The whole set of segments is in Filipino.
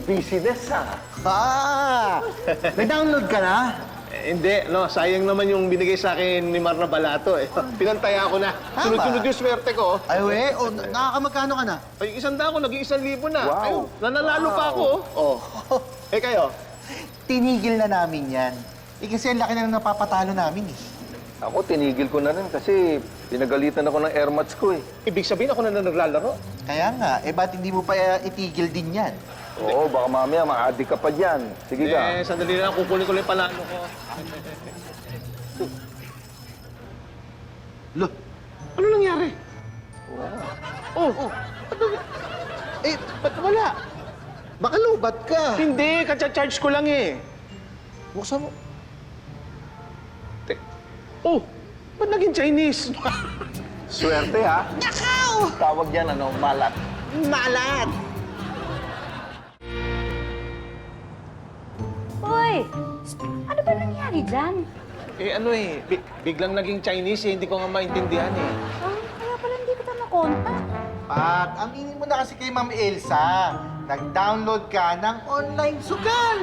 Business, ha? May download ka na? Hindi, no. Sayang naman yung binigay sa akin ni Marna Balato, eh. Pinantaya ko na. Tama. Sunod-sunod yung swerte ko. Ay, we, nakakamagkano ka na? Ay, 100 ako, naging 1,000 na. Wow. Ayun, nananalo pa ako, oh. Eh, kayo? Tinigil na namin yan. Kasi ang laki na nang napapatalo namin, eh. Ako, tinigil ko na rin kasi pinagalitan ako ng airmats ko eh. Ibig sabihin ako na naglalaro? Kaya nga, ba't hindi mo pa itigil din yan? Oo, baka mamaya ma-addict ka pa dyan. Sige ka. Eh, sandali lang, kukunin ko lang yung panalo ko. Look, Ano nangyari? Oh, ba't wala? Baka lubat ka. hindi, katsa-charge ko lang eh. Buksan mo. Oh, ba't naging Chinese? Swerte ha? Nakaw! Tawag yan, malat. Malat! Hoy! Ano ba nangyari dyan? Eh, ano eh, biglang naging Chinese eh, hindi ko nga maintindihan eh. Kaya pala hindi kita nakonta. At aminin mo na kasi kay Ma'am Elsa, nag-download ka ng online sugal.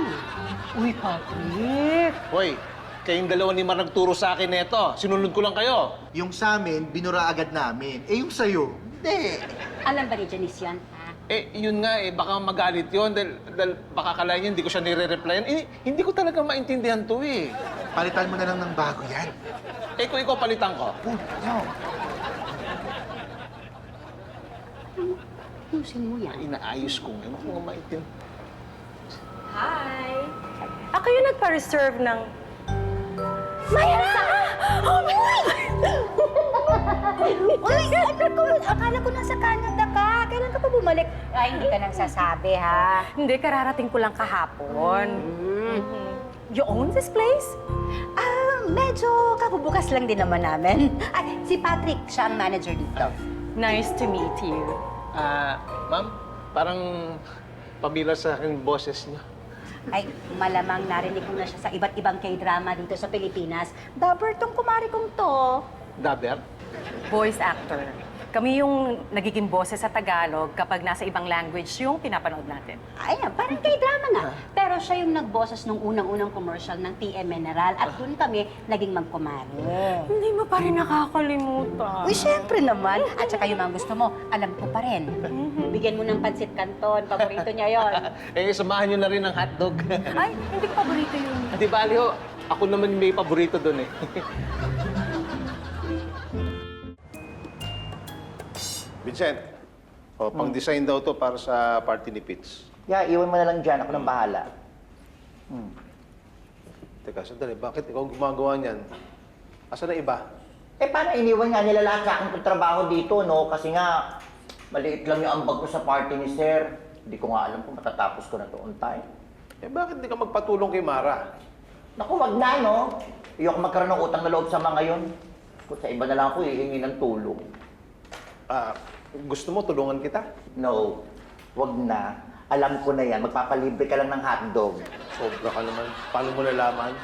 Uy, Patrick! Hoy, kayong dalawa ni Mar nagturo sa akin neto. Sinunod ko lang kayo. Yung sa amin, binura agad namin. Yung sa'yo, hindi. Alam ba ni Janice yan, ha? Eh, yun nga eh, baka magalit yun dahil baka kalahin niya hindi ko siya nire-replyan. Eh, hindi ko talaga maintindihan to eh. Palitan mo na lang ng bago yan. Eh, kung ikaw palitan ko. No. Ayusin mo yan. Inaayos ko ngayon. Ako nga maintindihan. Hi! Ako yung nagpa-reserve ng... Mayra! Oh my God! Uy, akala ko nasa Canada ka. Kailan ka pa bumalik? Ay, hindi ka nagsasabi, ha? Hindi, kararating ko lang kahapon. You own this place? Medyo kabubukas lang din naman namin. At si Patrick, siya ang manager dito. Nice to meet you. Ma'am, parang pamilya sa akin boses niyo. Ay, malamang narinig ko na siya sa iba't ibang K-drama dito sa Pilipinas. Dabber tong kumari kong to. Daber? Voice actor. Kami yung nagiging boses sa Tagalog kapag nasa ibang language yung pinapanood natin. Ayan, parang K-drama nga. Pero siya yung nagboses nung unang-unang commercial ng TM Mineral at doon kami naging magkumari. Hindi mo pa rin nakakalimutan. Uy, syempre naman. At saka yung mga gusto mo, alam ko pa rin. Bigyan mo ng pansit canton. Paborito niya yon. Eh, samahan niyo na rin ng hotdog. Ay, hindi ko paborito yun. Di bali ho, ako naman may paborito doon eh. Vincent, pang-design daw to para sa party ni Pitts. Yeah, iwan mo na lang dyan. Ako nang bahala. Teka, sandali, bakit ikaw gumagawa niyan? Asa na iba? Paano iniwan nga nila lahat sa aking trabaho dito, no? Kasi nga, maliit lang yung ambag ko sa party ni Sir. Hindi ko nga alam kung matatapos ko na to on time. Eh, bakit di ka magpatulong kay Mara? Naku, wag na, no? Ayoko magkaroon ng utang na loob sa mga yon. Kung sa iba na lang ako hihingi ng tulong. Gusto mo tulungan kita? No, wag na. Alam ko na yan. Magpapalibre ka lang ng hotdog. Sobra ka naman. Paano mo nalaman?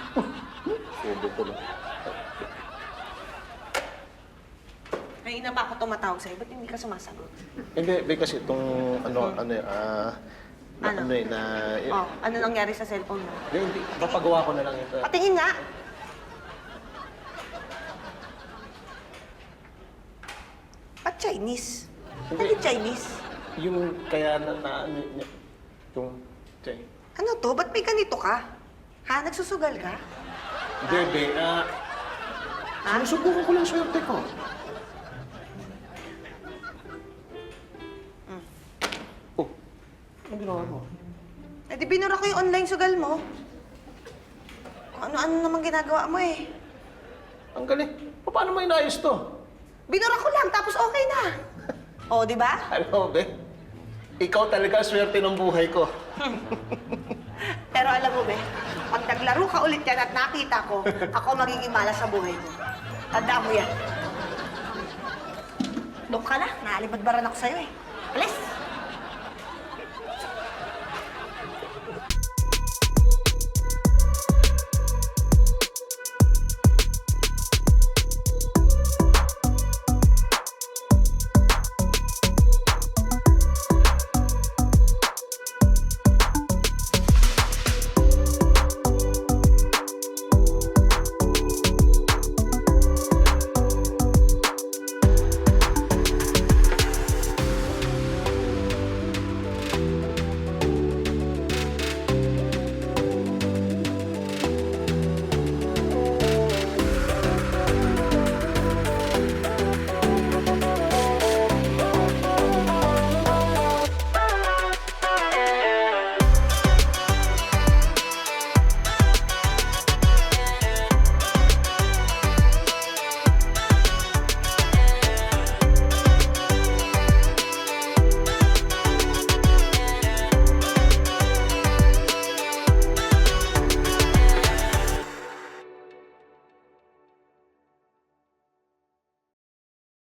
Sobra ko lang. Kanina pa ako tumatawag sa'yo. Ba't hindi ka sumasagot? Hindi, kasi itong ano Ano nangyari sa cellphone mo? Hindi, papagawa ko na lang ito. Patingin nga! At Chinese? Hindi. Bakit Chinese? Yung kaya yung Chay. Ano to? Ba't may ganito ka? Ha? Nagsusugal ka? Bebe, sinusubukan ko lang swerte ko. Oh, ano ginawa mo? Eh di binura ko yung online sugal mo. Ano-ano naman ginagawa mo eh. Ang galing. Paano mo inayos to? Binura ko lang, tapos okay na. O, di ba? Alam mo, Be, ikaw talaga ang swerte ng buhay ko. Pero alam mo, be, pag naglaro ka ulit yan at nakita ko, ako magiging malas sa buhay mo. Tandaan mo yan. Doon ka na, naalibadbaran ako sa'yo eh. Alis!